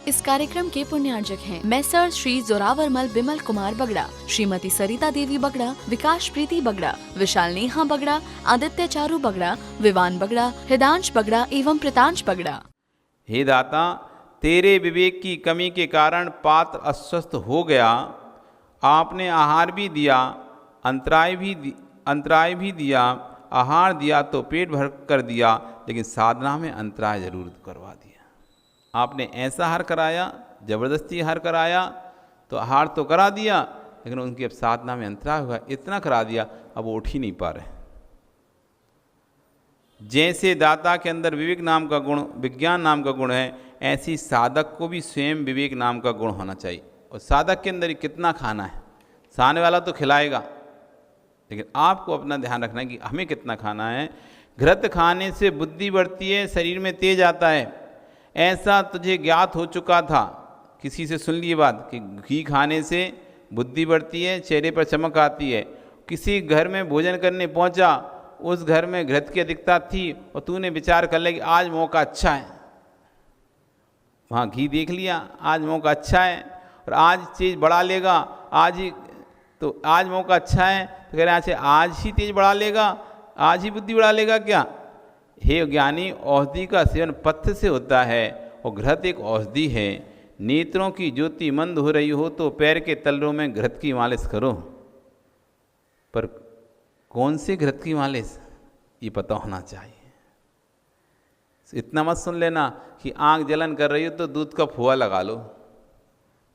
इस कार्यक्रम के पुण्यार्जक हैं मैसर श्री जोरावरमल बिमल कुमार बगड़ा, श्रीमती सरिता देवी बगड़ा, विकास प्रीति बगड़ा, विशाल नेहा बगड़ा, आदित्य चारू बगड़ा, विवान बगड़ा, हृदांश बगड़ा एवं प्रतांश बगड़ा। हे दाता, तेरे विवेक की कमी के कारण पात्र अस्वस्थ हो गया। आपने आहार भी दिया, अंतराय भी दिया। आहार दिया तो पेट भर कर दिया, लेकिन साधना में अंतराय जरूर करवा दिया। आपने ऐसा आहार कराया, जबरदस्ती आहार कराया, तो आहार तो करा दिया, लेकिन उनकी अब साधना में अंतराय हुआ। इतना करा दिया, अब वो उठ ही नहीं पा रहे। जैसे दाता के अंदर विवेक नाम का गुण, विज्ञान नाम का गुण है, ऐसी साधक को भी स्वयं विवेक नाम का गुण होना चाहिए। और साधक के अंदर कितना खाना है, सामने वाला तो खिलाएगा, लेकिन आपको अपना ध्यान रखना है कि हमें कितना खाना है। घृत खाने से बुद्धि बढ़ती है, शरीर में तेज आता है। ऐसा तुझे ज्ञात हो चुका था, किसी से सुन ली बात कि घी खाने से बुद्धि बढ़ती है, चेहरे पर चमक आती है। किसी घर में भोजन करने पहुंचा, उस घर में घृत की अधिकता थी और तूने विचार कर लिया कि आज मौका अच्छा है, वहाँ घी देख लिया, आज मौका अच्छा है और आज चीज़ बढ़ा लेगा, आज ही तो आज मौका अच्छा है, तो कह रहे हैं आज ही तेज बढ़ा लेगा, आज ही बुद्धि बढ़ा लेगा क्या? हे ज्ञानी, औषधि का सेवन पथ्य से होता है और घृत एक औषधि है। नेत्रों की ज्योति मंद हो रही हो तो पैर के तलरों में घृत की मालिश करो। पर कौन से घृत की मालिश, ये पता होना चाहिए। इतना मत सुन लेना कि आँख जलन कर रही हो तो दूध का फुआ लगा लो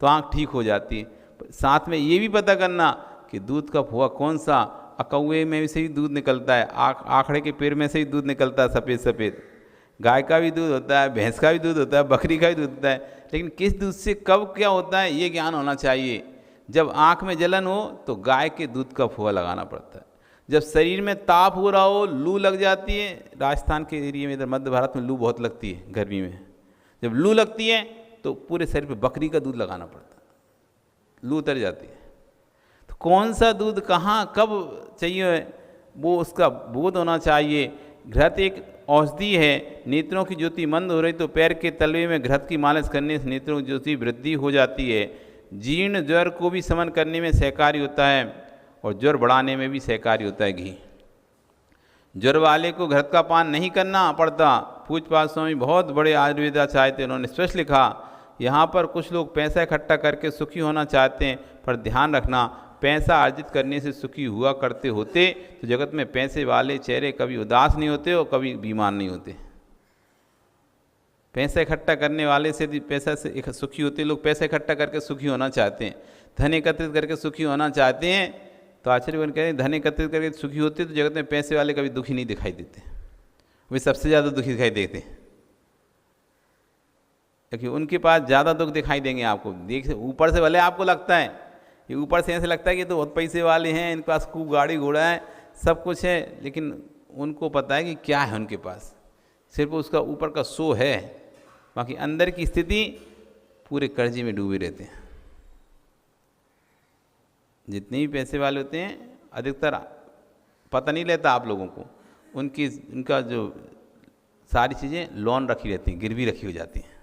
तो आँख ठीक हो जाती है। साथ में ये भी पता करना कि दूध का फुआ कौन सा, कौवे में से ही दूध निकलता है, आखड़े के पेड़ में से ही दूध निकलता है, सफ़ेद सफ़ेद। गाय का भी दूध होता है, भैंस का भी दूध होता है, बकरी का भी दूध होता है, लेकिन किस दूध से कब क्या होता है ये ज्ञान होना चाहिए। जब आँख में जलन हो तो गाय के दूध का फुआ लगाना पड़ता है। जब शरीर में ताप हो रहा हो, लू लग जाती है, राजस्थान के एरिया में, इधर मध्य भारत में लू बहुत लगती है गर्मी में, जब लू लगती है तो पूरे शरीर पे बकरी का दूध लगाना पड़ता है, लू उतर जाती है। तो कौन सा दूध कहाँ कब चाहिए वो उसका बोध होना चाहिए। घृत एक औषधि है। नेत्रों की ज्योति मंद हो रही तो पैर के तलवे में घृत की मालिश करने से नेत्रों की ज्योति वृद्धि हो जाती है। जीर्ण ज्वर को भी शमन करने में सहकारी होता है और ज्वर बढ़ाने में भी सहकारी होता है घी। ज्वर वाले को घृत का पान नहीं करना पड़ता। पूज्यपाद स्वामी बहुत बड़े आयुर्वेदाचार्य थे, उन्होंने स्पष्ट लिखा, यहाँ पर कुछ लोग पैसा इकट्ठा करके सुखी होना चाहते हैं, पर ध्यान रखना पैसा अर्जित करने से सुखी हुआ करते होते तो जगत में पैसे वाले चेहरे कभी उदास नहीं होते और कभी बीमार नहीं होते। पैसा इकट्ठा करने वाले से पैसा से सुखी होते लोग पैसा इकट्ठा करके सुखी होना चाहते हैं, धन एकत्रित करके सुखी होना चाहते हैं। तो आचार्यगण कह रहे हैं धन एकत्रित करके सुखी होते तो जगत में पैसे वाले कभी दुखी नहीं दिखाई देते, वे सबसे ज़्यादा दुखी दिखाई देते, क्योंकि उनके पास ज़्यादा दुख दिखाई देंगे आपको। देख ऊपर से भले आपको लगता है, ये ऊपर से ऐसे लगता है कि तो बहुत पैसे वाले हैं, इनके पास खूब गाड़ी घोड़ा है, सब कुछ है, लेकिन उनको पता है कि क्या है उनके पास, सिर्फ उसका ऊपर का शो है, बाकी अंदर की स्थिति पूरे कर्जे में डूबे रहते हैं। जितने भी पैसे वाले होते हैं अधिकतर पता नहीं रहता आप लोगों को, उनका जो सारी चीज़ें लोन रखी रहती हैं, गिरवी रखी हो जाती हैं।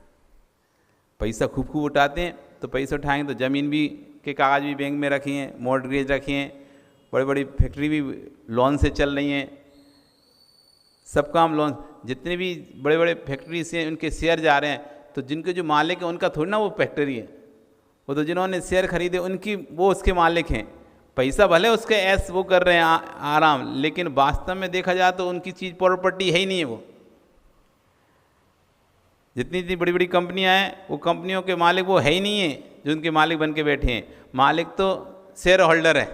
पैसा खूब उठाते हैं तो पैसा उठाएंगे तो ज़मीन भी के कागज़ भी बैंक में रखी हैं, मॉर्टगेज रखी हैं, बड़ी बड़ी फैक्ट्री भी लोन से चल रही हैं, सब काम लोन। जितने भी बड़े बड़े फैक्ट्री से उनके शेयर जा रहे हैं, तो जिनके जो मालिक है उनका थोड़ी ना वो फैक्ट्री है, वो तो जिन्होंने शेयर खरीदे उनकी वो उसके मालिक हैं। पैसा भले उसके ऐस वो कर रहे हैं आराम, लेकिन वास्तव में देखा जाए तो उनकी चीज़ प्रॉपर्टी है ही नहीं है। वो जितनी इतनी बड़ी बड़ी कंपनियां हैं, वो कंपनियों के मालिक वो है ही नहीं है जो उनके मालिक बन के बैठे हैं। मालिक तो शेयर होल्डर है,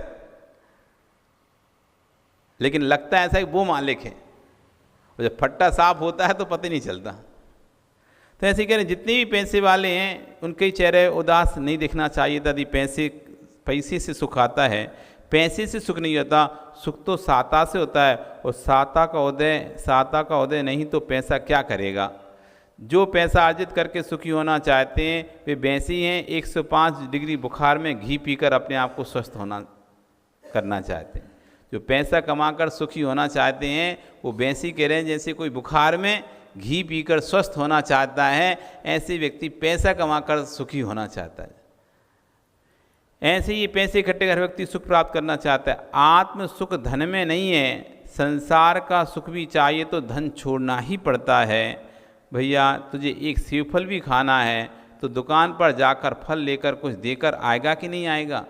लेकिन लगता है ऐसा कि वो मालिक है, और जब फट्टा साफ होता है तो पता ही नहीं चलता। तो ऐसे कह रहे जितने भी पैसे वाले हैं उनके चेहरे उदास नहीं दिखना चाहिए था। यदि पैसे से सुख आता है, पैसे से सुख नहीं होता, सुख तो साता से होता है, और साता का उदय नहीं तो पैसा क्या करेगा। जो पैसा अर्जित करके सुखी होना चाहते हैं वे वैसे ही हैं 105 डिग्री बुखार में घी पीकर अपने आप को स्वस्थ करना चाहते हैं। जो पैसा कमाकर सुखी होना चाहते हैं वो वैसे ही कह रहे हैं जैसे कोई बुखार में घी पीकर स्वस्थ होना चाहता है, ऐसे व्यक्ति पैसा कमाकर सुखी होना चाहता है। ऐसे ही पैसे इकट्ठे कर व्यक्ति सुख प्राप्त करना चाहता है। आत्म सुख धन में नहीं है, संसार का सुख भी चाहिए तो धन छोड़ना ही पड़ता है। भैया तुझे एक सेब फल भी खाना है तो दुकान पर जाकर फल लेकर कुछ देकर आएगा कि नहीं आएगा?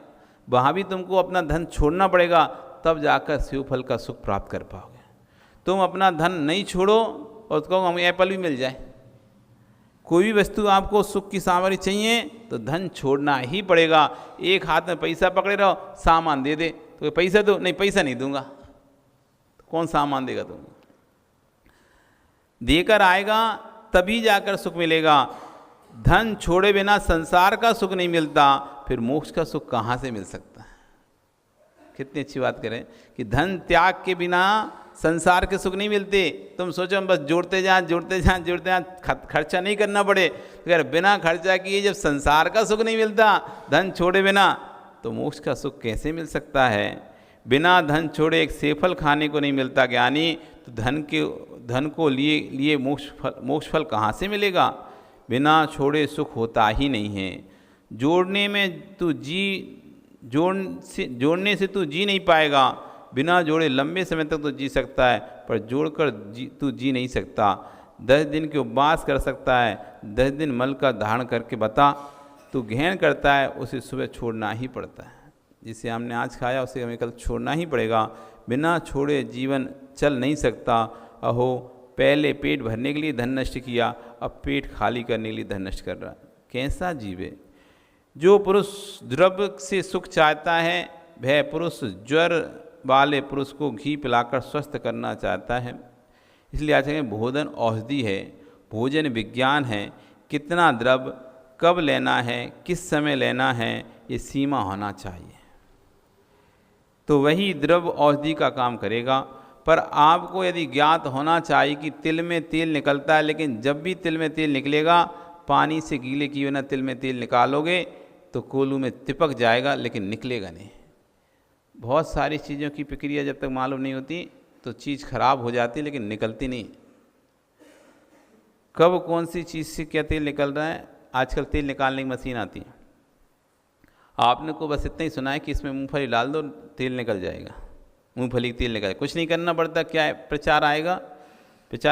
वहाँ भी तुमको अपना धन छोड़ना पड़ेगा, तब जाकर सेब फल का सुख प्राप्त कर पाओगे। तुम अपना धन नहीं छोड़ो और उसको हमें एप्पल भी मिल जाए, कोई भी वस्तु आपको सुख की सामग्री चाहिए तो धन छोड़ना ही पड़ेगा। एक हाथ में पैसा पकड़े रहो, सामान दे दे तो पैसा दो, नहीं पैसा नहीं दूंगा, तो कौन सामान देगा तुमको? देकर आएगा तभी जाकर सुख मिलेगा। धन छोड़े बिना संसार का सुख नहीं मिलता, फिर मोक्ष का सुख कहाँ से मिल सकता है? कितनी अच्छी बात करें कि धन त्याग के बिना संसार के सुख नहीं मिलते। तुम सोचो हम बस जोड़ते जाएं जोड़ते जाएं जोड़ते जाएं, खर्चा नहीं करना पड़े। अगर बिना खर्चा किए जब संसार का सुख नहीं मिलता, धन छोड़े बिना, तो मोक्ष का सुख कैसे मिल सकता है? बिना धन छोड़े एक सेफल खाने को नहीं मिलता ज्ञानी, तो धन को लिए मोक्ष फल कहाँ से मिलेगा? बिना छोड़े सुख होता ही नहीं है। जोड़ने से तू जी नहीं पाएगा। बिना जोड़े लंबे समय तक तो जी सकता है, पर जोड़कर तू जी नहीं सकता। 10 दिन के उपवास कर सकता है, 10 दिन मल का धारण करके बता। तू गहन करता है, उसे सुबह छोड़ना ही पड़ता है। जिसे हमने आज खाया उसे हमें कल छोड़ना ही पड़ेगा। बिना छोड़े जीवन चल नहीं सकता। अहो, पहले पेट भरने के लिए धन नष्ट किया, अब पेट खाली करने के लिए धन नष्ट कर रहा। कैसा जीवे? जो पुरुष द्रव्य से सुख चाहता है, वह पुरुष ज्वर वाले पुरुष को घी पिलाकर स्वस्थ करना चाहता है। इसलिए आज कहें भोजन औषधि है, भोजन विज्ञान है। कितना द्रव्य कब लेना है, किस समय लेना है, ये सीमा होना चाहिए, तो वही द्रव्य औषधि का काम करेगा। पर आपको यदि ज्ञात होना चाहिए कि तिल में तेल निकलता है, लेकिन जब भी तिल में तेल निकलेगा, पानी से गीले किए बिना तिल में तेल निकालोगे तो कोलू में तिपक जाएगा, लेकिन निकलेगा नहीं। बहुत सारी चीज़ों की प्रक्रिया जब तक मालूम नहीं होती तो चीज़ खराब हो जाती, लेकिन निकलती नहीं। कब कौन सी चीज़ से क्या तेल निकल रहा है? आजकल तेल निकालने की मशीन आती है। आपने को बस इतना ही सुना है कि इसमें मूंगफली डाल दो, तेल निकल जाएगा, मूंगफली तेल निकल, कुछ नहीं करना पड़ता। क्या है? प्रचार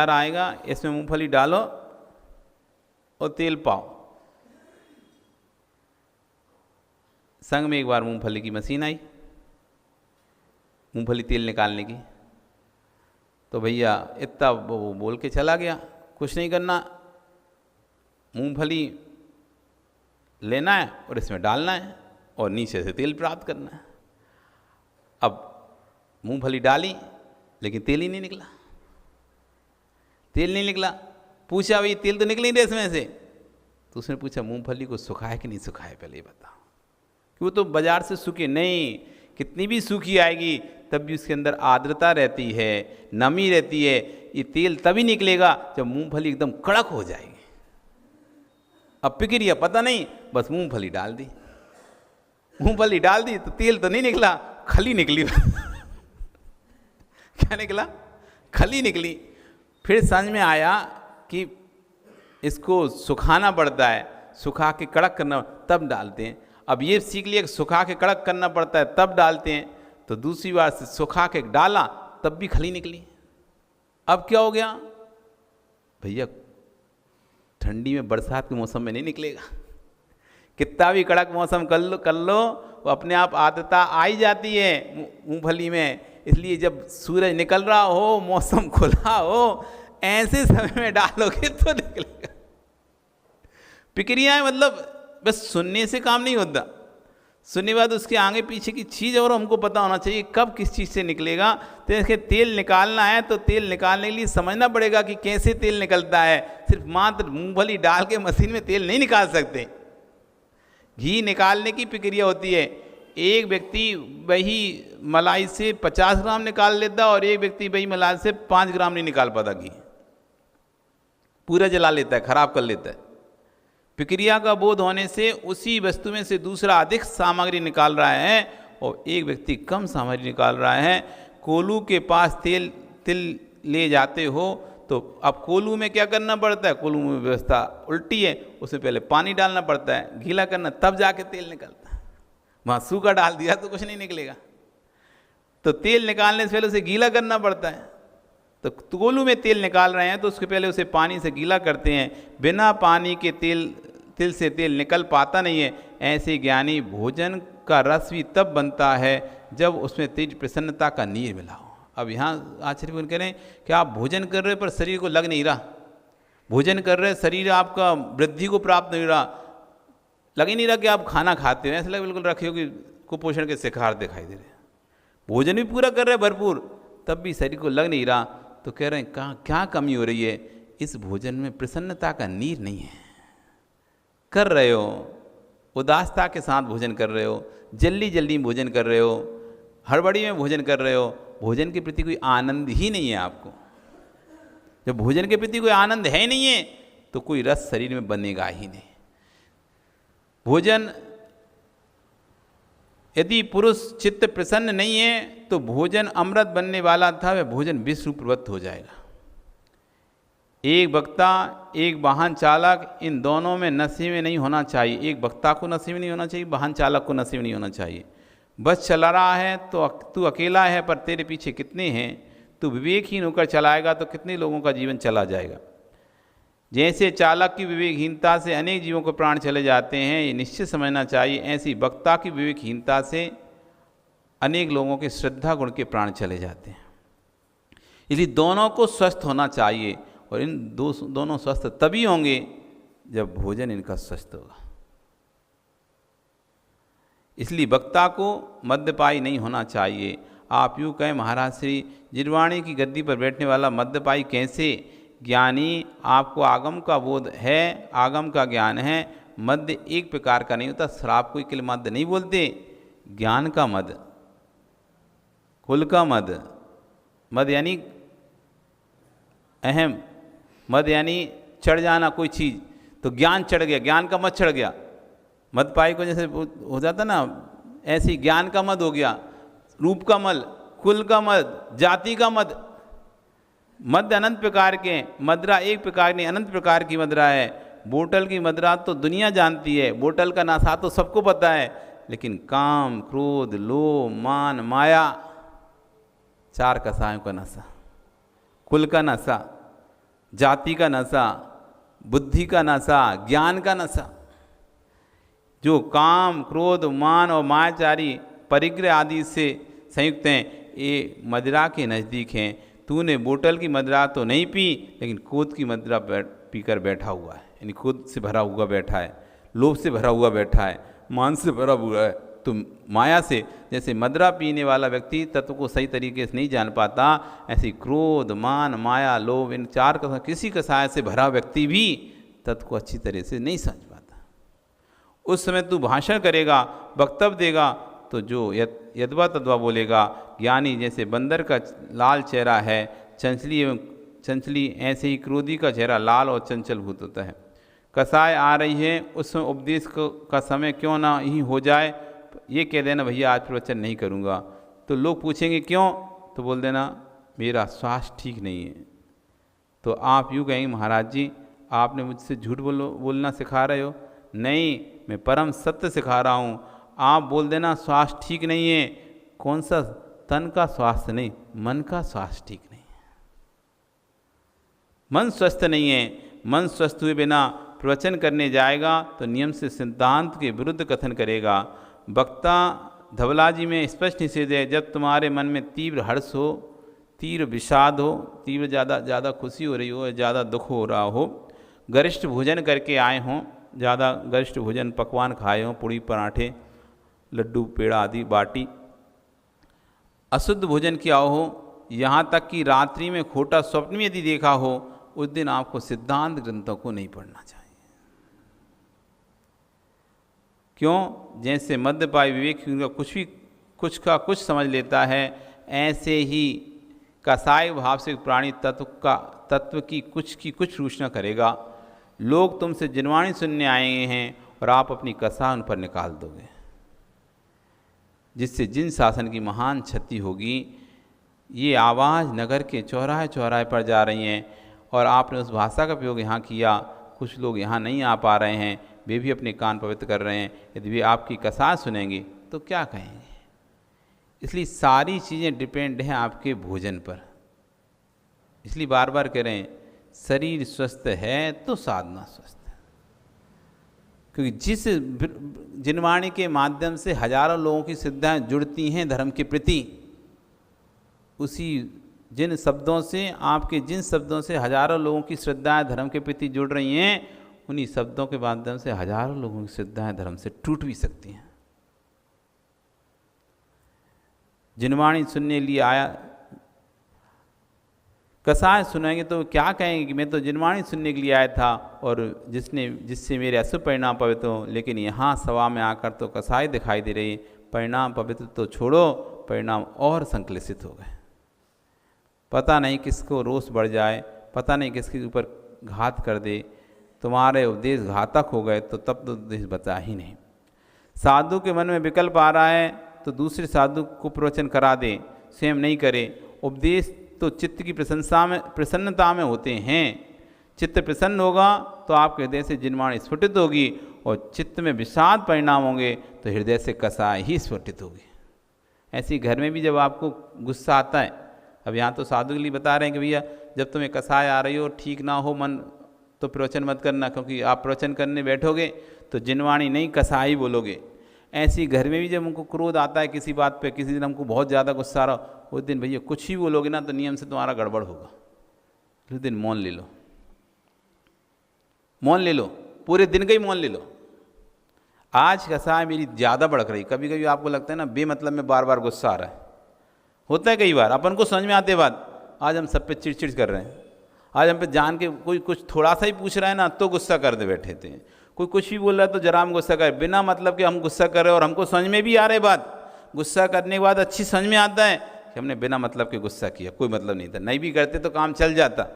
आएगा, इसमें मूंगफली डालो और तेल पाओ। संग में एक बार मूंगफली की मशीन आई, मूंगफली तेल निकालने की, तो भैया इतना वो बोल के चला गया, कुछ नहीं करना, मूंगफली लेना है और इसमें डालना है और नीचे से तेल प्राप्त करना है। अब मूंगफली डाली, लेकिन तेल ही नहीं निकला। तेल नहीं निकला, पूछा भाई तेल तो निकल नहीं रहे इसमें से, तो उसने पूछा मूंगफली को सुखाया कि नहीं सुखाया, पहले ये बताओ। कि वो तो बाजार से सूखी नहीं, कितनी भी सूखी आएगी तब भी उसके अंदर आर्द्रता रहती है, नमी रहती है। ये तेल तभी निकलेगा जब मूंगफली एकदम कड़क हो जाएगी। अब प्रक्रिया पता नहीं, बस मूंगफली डाल दी, मूंगफली डाल दी तो तेल तो नहीं निकला, खली निकली। क्या निकला? खली निकली। फिर समझ में आया कि इसको सुखाना पड़ता है, सुखा के कड़क करना, तब डालते हैं। अब ये सीख लिया कि सुखा के कड़क करना पड़ता है तब डालते हैं, तो दूसरी बार से सुखा के डाला तब भी खली निकली। अब क्या हो गया भैया? ठंडी में, बरसात के मौसम में नहीं निकलेगा। कितना भी कड़क मौसम कर लो वो अपने आप आदता आ ही जाती है मूंगफली में। इसलिए जब सूरज निकल रहा हो, मौसम खुला हो, ऐसे समय में डालोगे तो निकलेगा। प्रक्रिया मतलब बस सुनने से काम नहीं होता, सुनने के बाद उसके आगे पीछे की चीज़ और हमको पता होना चाहिए कब किस चीज़ से निकलेगा। तो इसके तेल निकालना है तो तेल निकालने के लिए समझना पड़ेगा कि कैसे तेल निकलता है। सिर्फ मात्र मूंगफली डाल के मशीन में तेल नहीं निकाल सकते। घी निकालने की प्रक्रिया होती है। एक व्यक्ति वही मलाई से 50 ग्राम निकाल लेता और एक व्यक्ति वही मलाई से 5 ग्राम नहीं निकाल पाता। घी पूरा जला लेता है, खराब कर लेता है। प्रक्रिया का बोध होने से उसी वस्तु में से दूसरा अधिक सामग्री निकाल रहा है और एक व्यक्ति कम सामग्री निकाल रहा है। कोलू के पास तिल ले जाते हो तो अब कोलू में क्या करना पड़ता है, कोलू में व्यवस्था उल्टी है, उसमें पहले पानी डालना पड़ता है, गीला करना, तब जाके तेल निकलता है। वहाँ सूखा डाल दिया तो कुछ नहीं निकलेगा, तो तेल निकालने से पहले उसे गीला करना पड़ता है। तो कोलू में तेल निकाल रहे हैं तो उसके पहले उसे पानी से गीला करते हैं, बिना पानी के तिल से तेल निकल पाता नहीं है। ऐसे ज्ञानी भोजन का रस भी तब बनता है जब उसमें तेज प्रसन्नता का नीर मिला हो। अब यहाँ आचार्य कह रहे हैं कि आप भोजन कर रहे हो पर शरीर को लग नहीं रहा, भोजन कर रहे शरीर आपका वृद्धि को प्राप्त नहीं रहा, लग ही नहीं रहा कि आप खाना खाते हो, ऐसा लगे बिल्कुल रखे हो कि कुपोषण के शिकार दिखाई दे रहे। भोजन भी पूरा कर रहे हैं भरपूर, तब भी शरीर को लग नहीं रहा। तो कह रहे हैं कहाँ क्या कमी हो रही है, इस भोजन में प्रसन्नता का नीर नहीं है। कर रहे हो, उदासता के साथ भोजन कर रहे हो, जल्दी जल्दी भोजन कर रहे हो, हड़बड़ी में भोजन कर रहे हो, भोजन के प्रति कोई आनंद ही नहीं है आपको। जब भोजन के प्रति कोई आनंद है ही नहीं है तो कोई रस शरीर में बनेगा ही नहीं। भोजन यदि पुरुष चित्त प्रसन्न नहीं है तो भोजन अमृत बनने वाला था वह भोजन विष रूपवत हो जाएगा। एक वक्ता एक वाहन चालक, इन दोनों में नशे में नहीं होना चाहिए। एक वक्ता को नशे में नहीं होना चाहिए, वाहन चालक को नशे में नहीं होना चाहिए। बस चला रहा है तो तू अकेला है पर तेरे पीछे कितने हैं, तू विवेकहीन होकर चलाएगा तो कितने लोगों का जीवन चला जाएगा। जैसे चालक की विवेकहीनता से अनेक जीवों को प्राण चले जाते हैं, ये निश्चित समझना चाहिए, ऐसी वक्ता की विवेकहीनता से अनेक लोगों के श्रद्धा गुण के प्राण चले जाते हैं। इसलिए दोनों को स्वस्थ होना चाहिए, और इन दोनों स्वस्थ तभी होंगे जब भोजन इनका स्वस्थ होगा। इसलिए वक्ता को मद्यपायी नहीं होना चाहिए। आप यूँ कहें महाराज श्री जिरवाणी की गद्दी पर बैठने वाला मद्यपायी कैसे? ज्ञानी आपको आगम का बोध है, आगम का ज्ञान है। मद्य एक प्रकार का नहीं होता, शराब को केवल मद्य नहीं बोलते, ज्ञान का मद, कुल का मद, मद यानी अहम, मद यानी चढ़ जाना कोई चीज़, तो ज्ञान चढ़ गया, ज्ञान का मद चढ़ गया। मद पाई को जैसे हो जाता ना, ऐसी ज्ञान का मद हो गया, रूप का मल, कुल का मद, जाति का मद। मद अनंत प्रकार के, मदरा एक प्रकार नहीं, अनंत प्रकार की मदरा है। बोतल की मदरा तो दुनिया जानती है, बोतल का नशा तो सबको पता है, लेकिन काम, क्रोध, लोभ, मान, माया, चार कसायों का नशा, कुल का नशा, जाति का नशा, बुद्धि का नशा, ज्ञान का नशा, जो काम, क्रोध, मान और मायाचारी परिग्रह आदि से संयुक्त हैं, ये मदिरा के नज़दीक हैं। तूने बोतल की मदिरा तो नहीं पी, लेकिन क्रोध की मदिरा पीकर बैठा हुआ है, यानी क्रोध से भरा हुआ बैठा है, लोभ से भरा हुआ बैठा है, मान से भरा हुआ है। तो माया से, जैसे मदिरा पीने वाला व्यक्ति तत्व को सही तरीके से नहीं जान पाता, ऐसी क्रोध, मान, माया, लोभ, इन चार का किसी कसाय से भरा व्यक्ति भी तत्व को अच्छी तरह से नहीं समझ पाता। उस समय तू भाषण करेगा, वक्तव्य देगा, तो जो यद्वा तद्वा बोलेगा। ज्ञानी जैसे बंदर का लाल चेहरा है, चंचली, ऐसे ही क्रोधी का चेहरा लाल और चंचल भूत होता है। कसाय आ रही है, उसमें उपदेश का समय क्यों ना ही हो जाए, ये कह देना भैया आज प्रवचन नहीं करूँगा। तो लोग पूछेंगे क्यों, तो बोल देना मेरा स्वास्थ्य ठीक नहीं है। तो आप यूँ कहेंगे महाराज जी आपने मुझसे झूठ बोलना सिखा रहे हो? नहीं, मैं परम सत्य सिखा रहा हूँ। आप बोल देना स्वास्थ्य ठीक नहीं है। कौन सा? तन का स्वास्थ्य नहीं, मन का स्वास्थ्य ठीक नहीं है। मन स्वस्थ नहीं है। मन स्वस्थ हुए बिना प्रवचन करने जाएगा तो नियम से सिद्धांत के विरुद्ध कथन करेगा। वक्ता धवला जी में स्पष्ट निषेध है, जब तुम्हारे मन में तीव्र हर्ष हो, तीव्र विषाद हो, तीव्र ज़्यादा खुशी हो रही हो, ज़्यादा दुख हो रहा हो, गरिष्ठ भोजन करके आए हों, ज़्यादा गरिष्ठ भोजन पकवान खाए हों, पूड़ी पराठे, लड्डू, पेड़ा आदि बाटी, अशुद्ध भोजन किया हो, यहाँ तक कि रात्रि में खोटा स्वप्न में यदि देखा हो, उस दिन आपको सिद्धांत ग्रंथों को नहीं पढ़ना चाहिए। क्यों? जैसे मध्यपायी विवेक कुछ का कुछ समझ लेता है, ऐसे ही कसाय भाव से प्राणी तत्व की कुछ रूचना करेगा। लोग तुमसे जिनवाणी सुनने आए हैं और आप अपनी कसा उन पर निकाल दोगे, जिससे जिन शासन की महान क्षति होगी। ये आवाज़ नगर के चौराहे चौराहे पर जा रही हैं और आपने उस भाषा का प्रयोग यहाँ किया, कुछ लोग यहाँ नहीं आ पा रहे हैं, वे भी अपने कान पवित्र कर रहे हैं, यदि वे आपकी कसाय सुनेंगे तो क्या कहेंगे। इसलिए सारी चीज़ें डिपेंड हैं आपके भोजन पर। इसलिए बार बार कह रहे हैं, शरीर स्वस्थ है तो साधना स्वस्थ है। क्योंकि जिस जिनवाणी के माध्यम से हजारों लोगों की श्रद्धाएं जुड़ती हैं धर्म के प्रति, उसी जिन शब्दों से, आपके जिन शब्दों से हजारों लोगों की श्रद्धाएं धर्म के प्रति जुड़ रही हैं, उन्हीं शब्दों के माध्यम से हजारों लोगों की श्रद्धाएं धर्म से टूट भी सकती हैं। जिनवाणी सुनने लिए आया, कसाय सुनेंगे तो क्या कहेंगे कि मैं तो जिनवाणी सुनने के लिए आया था और जिससे मेरे अशुभ परिणाम पवित्र हो, लेकिन यहाँ सभा में आकर तो कसाय दिखाई दे रही। परिणाम पवित्र तो छोड़ो, परिणाम और संकलित हो गए। पता नहीं किसको रोष बढ़ जाए, पता नहीं किसके ऊपर घात कर दे, तुम्हारे उपदेश घातक हो गए तो तब तो उपदेश बचा ही नहीं। साधु के मन में विकल्प आ रहा है तो दूसरे साधु को प्रवचन करा दे, स्वयं नहीं करे। उपदेश तो चित्त की प्रसन्नता में होते हैं। चित्त प्रसन्न होगा तो आपके हृदय से जिनवाणी स्फुटित होगी, और चित्त में विषाद परिणाम होंगे तो हृदय से कसाय ही स्फुटित होगी। ऐसे ही घर में भी जब आपको गुस्सा आता है, अब यहाँ तो साधु के लिए बता रहे हैं कि भैया जब तुम्हें कसाय आ रही हो, ठीक ना हो मन, तो प्रवचन मत करना, क्योंकि आप प्रवचन करने बैठोगे तो जिनवाणी नहीं कसाई बोलोगे। ऐसी घर में भी जब हमको क्रोध आता है किसी बात पे, किसी दिन हमको बहुत ज़्यादा गुस्सा आ रहा, उस दिन भैया कुछ ही बोलोगे ना तो नियम से तुम्हारा गड़बड़ होगा। उस दिन मौन ले लो, मौन ले लो, पूरे दिन का ही मौन ले लो। आज कसाय मेरी ज़्यादा भड़क रही। कभी कभी आपको लगता है ना बेमतलब में बार बार गुस्सा आ रहा है, होता है कई बार, अपन को समझ में आते बात। आज हम सब पे चिड़चिड़ कर रहे हैं, आज हम पे जान के कोई कुछ थोड़ा सा ही पूछ रहा है ना तो गुस्सा कर दे बैठे थे। कोई कुछ भी बोल रहा है तो जरा हम गुस्सा कर, बिना मतलब के हम गुस्सा कर रहे हैं और हमको समझ में भी आ रही बात। गुस्सा करने के बाद अच्छी समझ में आता है कि हमने बिना मतलब के गुस्सा किया, कोई मतलब नहीं था। नहीं भी करते तो काम चल जाता,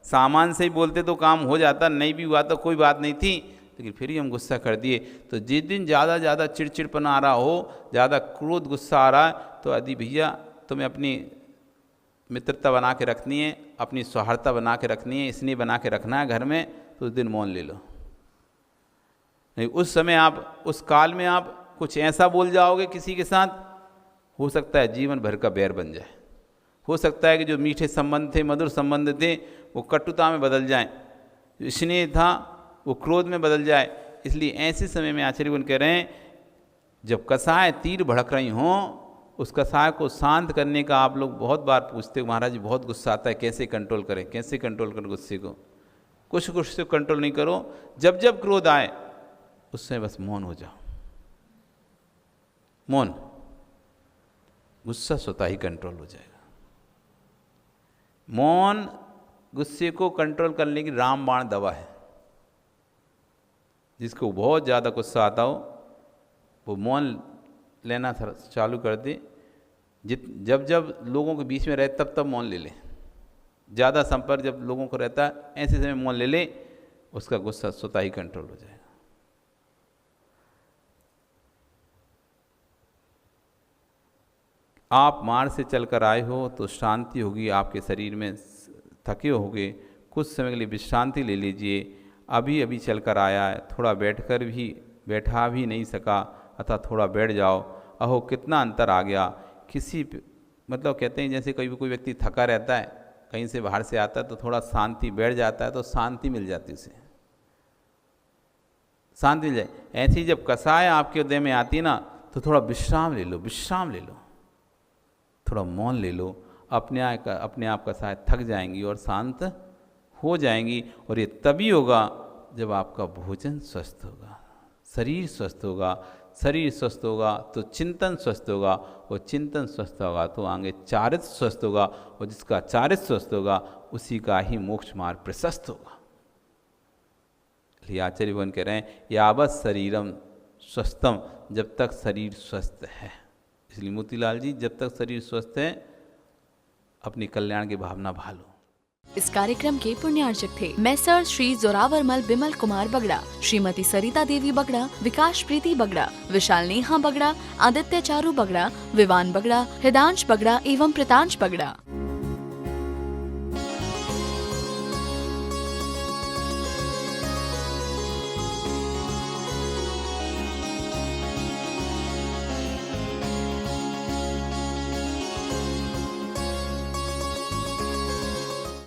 सामान से ही बोलते तो काम हो जाता, नहीं भी हुआ तो कोई बात नहीं थी, लेकिन फिर ही हम गुस्सा कर दिए। तो जिस दिन ज़्यादा चिड़चिड़पन आ रहा हो, ज़्यादा क्रोध गुस्सा आ रहा है, तो यदि भैया तुम्हें अपनी मित्रता बना के रखनी है, अपनी सौहार्दता बना के रखनी है, स्नेह बना के रखना है घर में, तो उस दिन मौन ले लो। नहीं उस समय आप, उस काल में आप कुछ ऐसा बोल जाओगे किसी के साथ, हो सकता है जीवन भर का बैर बन जाए। हो सकता है कि जो मीठे संबंध थे, मधुर संबंध थे, वो कटुता में बदल जाएं, जो स्नेह था वो क्रोध में बदल जाए। इसलिए ऐसे समय में आचार्य कह रहे हैं, जब कसाय तीर भड़क रही हों, उस कसाय को शांत करने का आप लोग बहुत बार पूछते हो, महाराज जी बहुत गुस्सा आता है, कैसे कंट्रोल करें, कैसे कंट्रोल करें गुस्से को। कुछ से कंट्रोल नहीं करो, जब जब क्रोध आए उस समय बस मौन हो जाओ, मौन, गुस्सा स्वतः ही कंट्रोल हो जाएगा। मौन गुस्से को कंट्रोल करने की रामबाण दवा है। जिसको बहुत ज़्यादा गुस्सा आता हो वो मौन लेना चालू कर दे। जब जब लोगों के बीच में रहे तब तब मौन ले ले। ज़्यादा संपर्क जब लोगों को रहता है, ऐसे समय मौन ले ले, उसका गुस्सा स्वतः ही कंट्रोल हो जाएगा। आप मार्ग से चलकर आए हो तो शांति होगी आपके शरीर में, थके होगे, कुछ समय के लिए विश्रांति ले लीजिए। अभी अभी चलकर आया है, थोड़ा बैठा भी नहीं सका, अतः थोड़ा बैठ जाओ। अहो कितना अंतर आ गया। किसी मतलब कहते हैं जैसे कोई व्यक्ति थका रहता है, कहीं से बाहर से आता है तो थोड़ा शांति बैठ जाता है तो शांति मिल जाती है, उसे शांति मिल जाए। ऐसी जब कसाय आपके हृदय में आती ना तो थोड़ा विश्राम ले लो, थोड़ा मौन ले लो। अपने आप कसाय थक जाएंगी और शांत हो जाएंगी। और ये तभी होगा जब आपका भोजन स्वस्थ होगा, शरीर स्वस्थ होगा। शरीर स्वस्थ होगा तो चिंतन स्वस्थ होगा, और चिंतन स्वस्थ होगा तो आगे चारित्र स्वस्थ होगा, और जिसका चारित्र स्वस्थ होगा उसी का ही मोक्ष मार्ग प्रशस्त होगा। इसलिए आचार्य भगवान कह रहे हैं, यावत् शरीरम स्वस्थम, जब तक शरीर स्वस्थ है। इसलिए मोतीलाल जी, जब तक शरीर स्वस्थ है अपनी कल्याण की भावना भालो। इस कार्यक्रम के पुण्यार्चक थे मैसर श्री जोरावरमल बिमल कुमार बगड़ा, श्रीमती सरिता देवी बगड़ा, विकास प्रीति बगड़ा, विशाल नेहा बगड़ा, आदित्य चारू बगड़ा, विवान बगड़ा, हृदांश बगड़ा एवं प्रितांश बगड़ा।